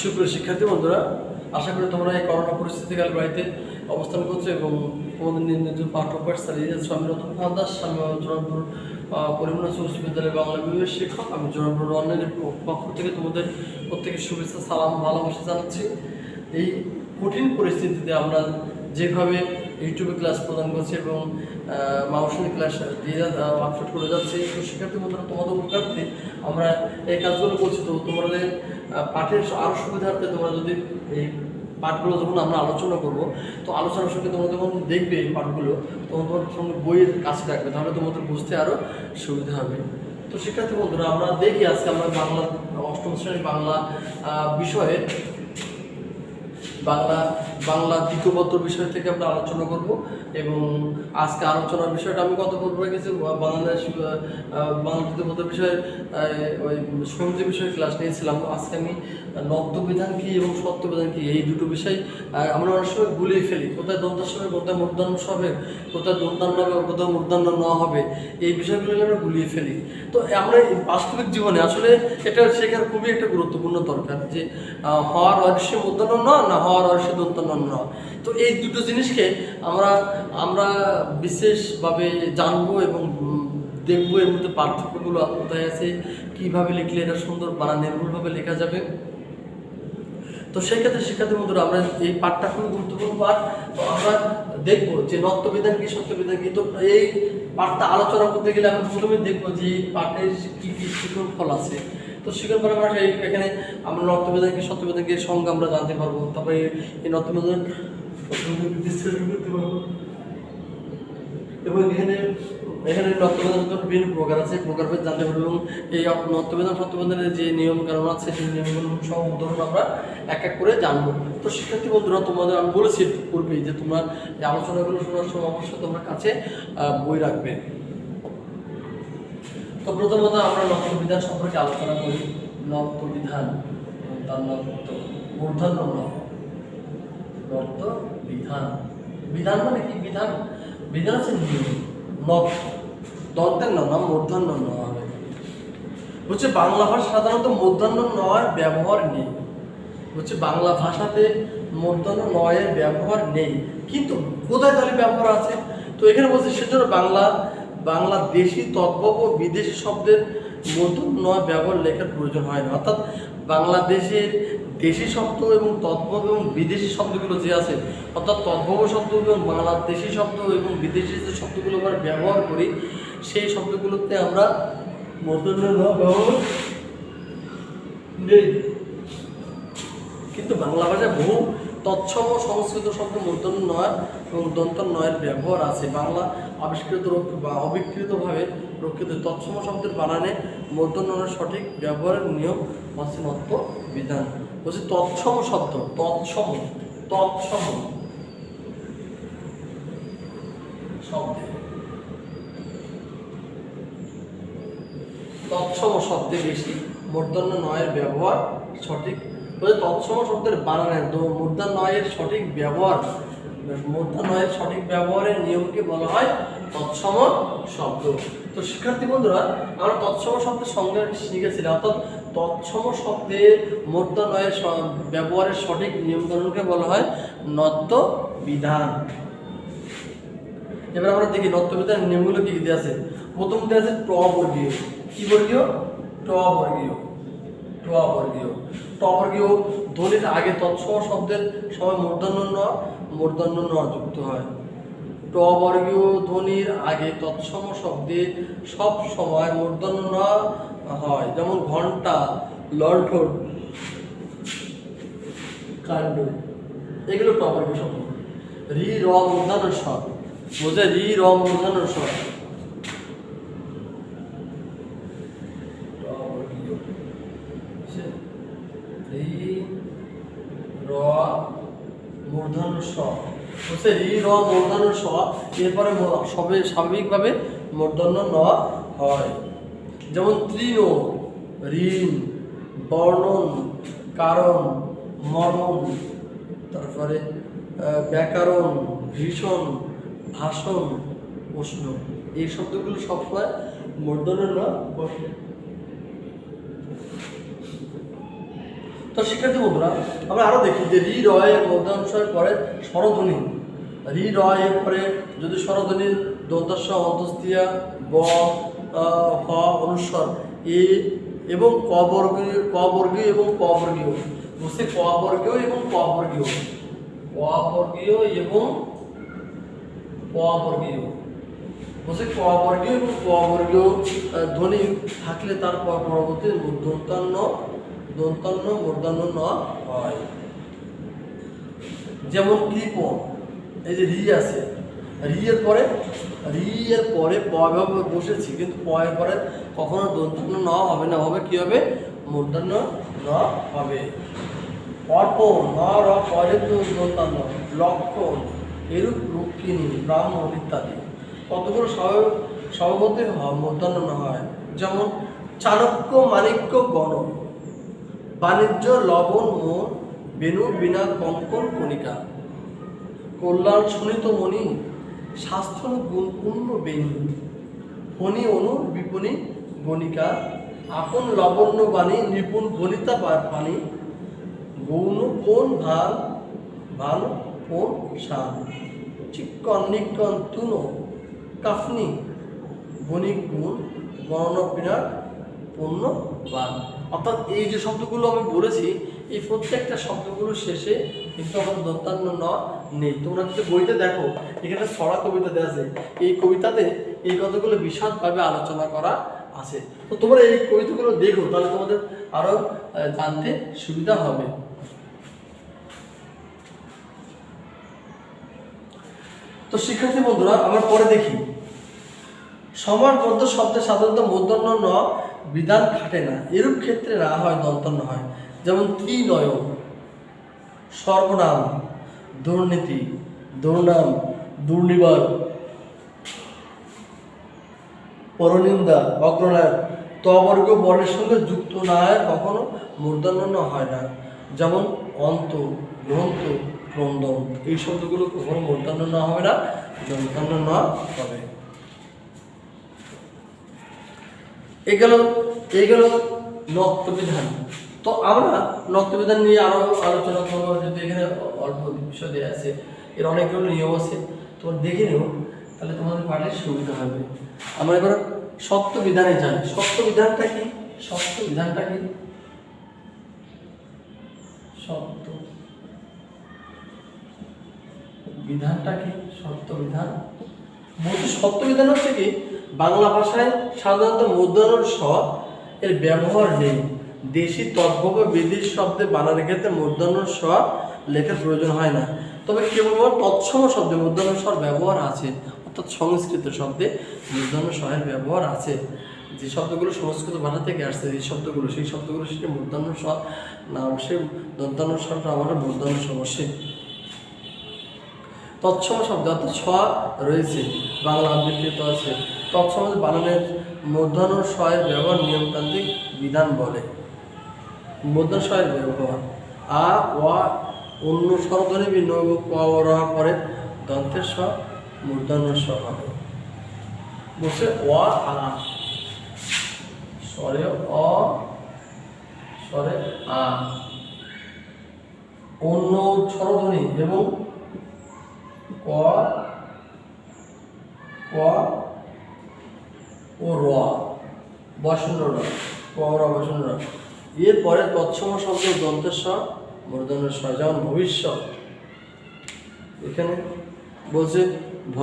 সুপ্রিয় শিক্ষার্থী বন্ধুরা, আশা করি তোমরা এই করোনা পরিস্থিতিকাল বাড়িতে অবস্থান করছো এবং তোমাদের নিজ পাঠ্য পাঠ চালিয়ে যাচ্ছ। আমি রতন দাস, আমি জোরানপুর পরিমণ্ডল উচ্চ বিদ্যালয় বাংলা বিভাগের শিক্ষক। আমি জোরানপুর অনলাইনের পক্ষ থেকে তোমাদের প্রত্যেকের শুভেচ্ছা, সালাম, ভালোবাসা জানাচ্ছি। এই কঠিন পরিস্থিতিতে আমরা যেভাবে ইউটিউবে ক্লাস প্রদান করছি এবং মাউসের ক্লাস দিয়ে আপলোড করে যাচ্ছি, তো শিক্ষার্থী বন্ধুরা তোমাদের উপকারার্থে আমরা এই কাজগুলো করছি। তো তোমাদের পাঠের আরও সুবিধার্থে তোমরা যদি এই পাঠগুলো যখন আমরা আলোচনা করব, তো আলোচনার সঙ্গে তোমরা যখন দেখবে এই পাঠগুলো, তখন তোমার সঙ্গে বইয়ের কাছে রাখবে, তাহলে তোমাদের বুঝতে আরও সুবিধা হবে। তো শিক্ষার্থী বন্ধুরা, আমরা দেখি আজকে আমরা বাংলা অষ্টম শ্রেণীর বাংলা বিষয়ে বাংলা দ্বিতীয় পত্র বিষয় থেকে আমরা আলোচনা করব। এবং আজকে আলোচনার বিষয়টা আমি কত পর্ব গেছি বাংলাদেশ বাংলা দ্বিতীয় পত্র বিষয়ে ওই সন্ধি বিষয়ে ক্লাস নিয়েছিলাম। আজকে আমি নব্যবিধান কী এবং সত্যবিধান কী, এই দুটো বিষয় আমরা অনেক সময় গুলিয়ে ফেলি। কোথায় দন্তার হবে, কোথায় মূর্ধন্য হবে, কোথায় দন্তান্ন হবে, কোথায় মূর্ধন্য ন হবে, এই বিষয়গুলো আমরা গুলিয়ে ফেলি। তো আমরা বাস্তবিক জীবনে আসলে এটা শেখার খুবই একটা গুরুত্বপূর্ণ দরকার, যে হওয়ার অবশ্যই মূর্ধন্য না হওয়ার অবশ্যই দন্তান্ন ন। তো এই দুটো জিনিসকে আমরা বিশেষভাবে জানবো এবং দেখবো এর মধ্যে পার্থক্যগুলো কোথায় আছে, কীভাবে লিখলে এটা সুন্দর নির্ভুলভাবে লেখা যাবে। তো সেই ক্ষেত্রে শিক্ষার্থী বন্ধুরা, আমরা এই পাঠটা খুবই গুরুত্বপূর্ণ পাঠ। তো আমরা দেখবো যে নত্যবিধান কি সত্যবিধান কি। তো এই পাঠটা আলোচনা করতে গেলে আমরা প্রথমে দেখবো যে এই পাঠের কী কী শিক্ষণ ফল আছে। তো শিক্ষণ ফল আমরা এখানে আমরা নত্যবিধান কি সত্যবিধান কি সঙ্গে আমরা জানতে পারবো। তারপরে এই নত্যবিধান করতে পারবো। এবং এখানে নত্যবিধান বিভিন্ন প্রকার আছে, প্রকারভেদ জানতে পারবো। এবং এই নত্যবিধান সত্যবিধানের যে নিয়ম কানুন আছে, সেই নিয়মকানুন সব উদাহরণ আমরা এক এক করে জানবো। তো শিক্ষার্থী বন্ধুরা, তোমাদের আমি বলেছি পূর্বেই যে তোমরা এই আলোচনাগুলো শোনার সময় অবশ্যই তোমরা কাছে বই রাখবে। তো প্রথমত আমরা নত্যবিধান সম্পর্কে আলোচনা করি। নত্যবিধান, তার মূর্ধন্য নত্যবিধান। বিধান মানে কি? বিধান হচ্ছে নিয়ম। দন্তের নাম মূর্ধন্য ন হবে। হচ্ছে বাংলা ভাষা সাধারণত মূর্ধন্য নয়ের ব্যবহার নেই। হচ্ছে বাংলা ভাষাতে মূর্ধন্য নয়ের ব্যবহার নেই, কিন্তু কোথায় তাহলে ব্যবহার আছে? তো এখানে বলছে সেজন্য বাংলাদেশি তদ্ভব ও বিদেশি শব্দের মূর্ধন্য নয় ব্যবহার লেখার প্রয়োজন হয় না। অর্থাৎ বাংলাদেশের দেশি শব্দ এবং তদ্ভব এবং বিদেশি শব্দগুলো যে আছে, অর্থাৎ তদ্ভব শব্দ এবং বাংলাদেশি শব্দ এবং বিদেশি যে শব্দগুলো আমরা ব্যবহার করি, সেই শব্দগুলোতে আমরা মূর্ধন্য ন ব্যবহার নেই। কিন্তু বাংলা ভাষায় বহু তৎসম সংস্কৃত শব্দ মূর্ধন্য নয় এবং দন্ত নয়ের ব্যবহার আছে। বাংলা আবিষ্কৃত বা অবিকৃতভাবে রক্ষিত তৎসম শব্দের বানানে মূর্ধন্য নয়ের সঠিক ব্যবহারের নিয়ম হচ্ছে নত্যবিধান। বলছি তৎসম শব্দ, তৎসম শব্দে, তৎসম শব্দে বেশি মূর্ধন্য নয়ের ব্যবহার সঠিক। তৎসম শব্দের বানানের মূর্ধন্য নয়ের সঠিক ব্যবহারের নিয়মকে বলা হয় তৎসম শব্দ। তো শিক্ষার্থী বন্ধুরা, আমরা তৎসম শব্দের সংজ্ঞা শিখেছিলাম। অর্থাৎ তৎসম শব্দের মূর্ধন্য নয়ের ব্যবহারের সঠিক নিয়মকানুনকে বলা হয় নত্যবিধান। এবার আমরা দেখি নত্যবিধানের নিয়মগুলো কি দেওয়া আছে। প্রথম দেওয়া আছে ট বর্গীয়। কি বর্গীয়? ট বর্গীয় ধ্বনির আগে তৎসম শব্দের সময় মূর্ধন্য ন যুক্ত হয়। ট বর্গীয় ধ্বনির আগে তৎসম শব্দে সব সময় মূর্ধন্য ন হয়। যেমন ঘন্টা, লণ্ঠন, কাণ্ড, এগুলো ট বর্গীয় শব্দ। রি র মূর্ধন্য স, বোঝে রি র মূর্ধন্য স। মূর্ধন্য স হচ্ছে রি র মূর্ধন্য স, এরপরে সবে স্বাভাবিকভাবে মূর্ধন্য ন হয়। যেমন তৃণ, ঋণ, বর্ণন, কারণ, মরণ, তারপরে ব্যাকরণ, ভীষণ, ভাষণ, প্রশ্ন, এই শব্দগুলো সবসময় মূর্ধন্য ন বসে। তো তো শিক্ষার্থী বন্ধুরা, আমরা আরো দেখি যে রি রয়ের মধ্যাংশের পরে স্বরধ্বনি, রি রয়ের পরে যদি স্বরধ্বনি দন্তস্ব অন্তস্তিয়া ব হ অনুস্বর এ এবং ক বর্গীয় এবং ক বর্গীয়, বুঝতে ক বর্গীয় এবং ক বর্গীয়, ক বর্গীয় এবং ক বর্গীয়, বুঝতে ক বর্গীয় এবং ক বর্গীয় ধ্বনি থাকলে তার পরবর্তী দন্তান্ন মূর্ধন্য ন হয়। যেমন কৃপণ, এই যে রি আছে, রি এর পরে প ভাবে বসেছি, কিন্তু প এর পরে কখনো দন্তান্ন ন হবে না, হবে কি হবে? মূর্ধন্য ন হবে। অর্পণ ন র পরে দন্তান্ন, লক্ষণ এরূপ রুক্মিণী ব্রাহ্মণ ইত্যাদি কতগুলো স্বভাবতই মূর্ধন্য ন হয়। যেমন চাণক্য মাণিক্য গণ, বাণিজ্য লবণ মন, বেণু বিনা কঙ্কন কণিকা, কল্যাণ সুনীত মণি, স্বাস্থ্য গুণপূর্ণ বেণী, ফণি অনু বিপণী গণিকা, আপন লবণ্য বাণী, নিপুণ গণিতা পানি, গৌণ কোন ভান কোন শান, চিক্কন নিকন তুন কাফনি, বণিক গুণ, গণনা বিরাট পূর্ণ বান। অর্থাৎ এই যে শব্দগুলো আমি বলেছি, এই প্রত্যেকটা শব্দগুলো শেষে কিন্তু আমার দন্তান্ন ন নেই। তোমরা যদি বইতে দেখো, এখানে ছড়া কবিতা দেওয়া আছে, এই কবিতাতে এই কতগুলো বিশদভাবে আলোচনা করা আছে। তো তোমরা এই কবিতাগুলো দেখো, তাহলে তোমাদের আরো জানতে সুবিধা হবে। তো শিক্ষার্থী বন্ধুরা, আমরা পরে দেখি সমাসবদ্ধ শব্দে সাধারণত মূর্ধন্য ন বিধান খাটে না, এরূপ ক্ষেত্রে না হয় দন্তান্ন হয়। যেমন ত্রিনয়ন, সর্বনাম, দুর্নীতি, দুর্নাম, দুর্নিবার, পরনিন্দা, অগ্রনায়ক তবর্গ বর্ণের সঙ্গে যুক্ত না হয় কখনো মূর্ধন্য ন হয় না। যেমন অন্ত, গ্রন্থ, ক্রন্দন, এই শব্দগুলো কখনো মূর্ধন্য ন হবে না, দন্তান্ন ন হবে। এই গেল নক্তবিধান। তো আমরা নক্তবিধান নিয়ে আরো আলোচনা করবো, যদি এখানে অল্প বিষয় দেওয়া আছে, এর অনেকগুলো নিয়ম আছে, তোমরা দেখে নিও, তাহলে তোমাদের পাঠের সুবিধা হবে। আমরা এবার সত্য বিধানে যাই। সত্য বিধানটা কি? সত্য বিধানটা কি? সত্য বিধানটা কি? সত্য বিধান বলতে সত্য বিধান হচ্ছে কি, বাংলা ভাষায় সাধারণত মূর্ধন্য স এর ব্যবহার নেই। দেশি তদ্ভব বিদেশি শব্দে বানানের ক্ষেত্রে মূর্ধন্য স লেখার প্রয়োজন হয় না, তবে কেবলমাত্র তৎসম শব্দে মূর্ধন্য স্বর ব্যবহার আছে। অর্থাৎ সংস্কৃত শব্দে মূর্ধন্য স এর ব্যবহার আছে। যে শব্দগুলো সংস্কৃত ভাষা থেকে আসছে, এই শব্দগুলো, সেই শব্দগুলো সেটা মূর্ধন্য স নাম, সে দন্তান্ন স্বরটা আমার মূর্ধন্য স বসে। তৎসম শব্দ অর্থাৎ ছ রয়েছে, বাংলা আবৃত্তিত আছে, তৎসম বানানের মূর্ধন্য স এর ব্যবহার নিয়মতান্ত্রিক বিধান বলে। মূর্ধন্য স এর ব্যবহার আ ওয়া অন্য স্বরধ্বনি ভিন্ন ক র পরে দন্তের স মূর্ধন্য স হবে। বসে ওয়া আ, স্বরে অ, স্বরে আ, অন্য স্বরধ্বনি এবং ক ও র, বসন্ত র, ক র বসন্ত র, এরপরে তৎসম শব্দ দন্তের স মূর্ধন্য স। যেমন ভবিষ্যৎ, এখানে বলছে ভ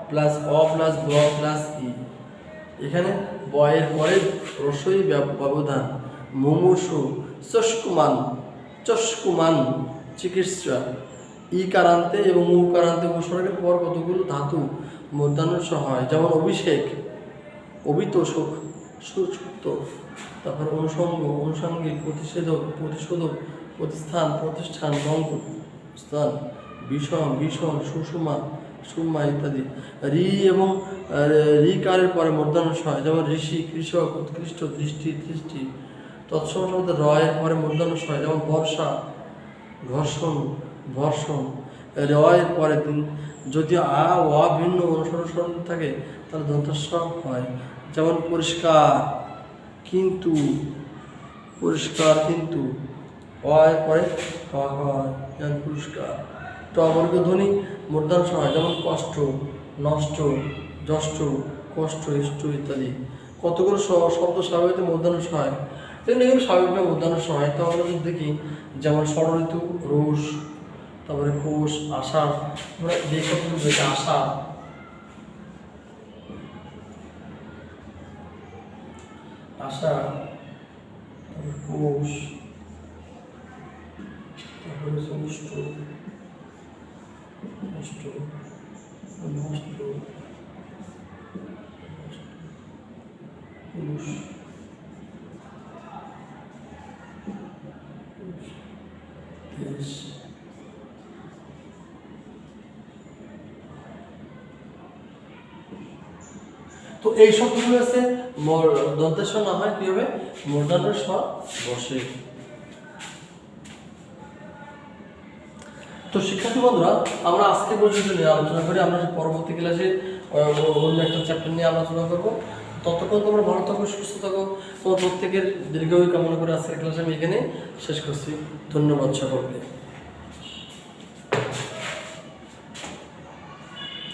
প্লাস অ প্লাস ভ প্লাস ই, এখানে ব এর পরে রসই ব্যবধান। মুমুষু, চস্কুমান চিকিৎসা, ই কারান্তে এবং উ কারান্তে উপসর্গের পর কতগুলো ধাতু মূর্ধন্য স হয়। যেমন অভিষেক, অভিতোষক, সুযুক্ত, তারপর অনুষঙ্গ, অনুষঙ্গিক, প্রতিশোধক, প্রতিস্থান, প্রতিষ্ঠান, স্থান, ভীষণ, সুষমা ইত্যাদি। রি এবং রিকারের পরে মূর্ধন্য স হয়। যেমন ঋষি, কৃষক, উৎকৃষ্ট, দৃষ্টি, তৎসম শব্দ র এর পরে মূর্ধন্য স হয়। যেমন বর্ষা, ঘর্ষণ, ভর্ষণ, র এর পরে যদি আ অ ভিন্ন অনুসরণ থাকে তাহলে দন্তের স হয়। যেমন পরিষ্কার কিন্তু, অয় পরে হয় পুরস্কার। ট বর্গ ধ্বনি মূর্ধন্য স হয়, যেমন কষ্ট, নষ্ট, যষ্ট, কষ্ট, ইষ্ট ইত্যাদি। কতগুলো শব্দ স্বাভাবিক মূর্ধন্য স হয়, এগুলো কিন্তু স্বাভাবিকভাবে মূর্ধন্য স হয়। তো আমরা যদি দেখি, যেমন ষড়ঋতু, রোষ, তারপরে কোষ, আষাঢ়, আমরা যে শব্দগুলো দেখি আষাঢ়, আষাঢ়, তারপরে কোষ, তারপরে উষ্ট, নষ্ট, নষ্ট, পুরুষ, দেশ। তো এই শব্দগুলো আছে দন্তের স না হয় কি হবে, মূর্ধন্য স বসে। তো শিক্ষার্থী বন্ধুরা, আমরা আজকে পর্যন্ত নিয়ে আলোচনা করি। আমরা পরবর্তী ক্লাসে অন্য একটা চ্যাপ্টার নিয়ে আলোচনা করবো। ততক্ষণ তোমরা ভালো থাকো, সুস্থ থাকো, তোমার প্রত্যেকের দীর্ঘায়ু কামনা করে আজকের ক্লাস আমি এখানে শেষ করছি। ধন্যবাদ সকলকে।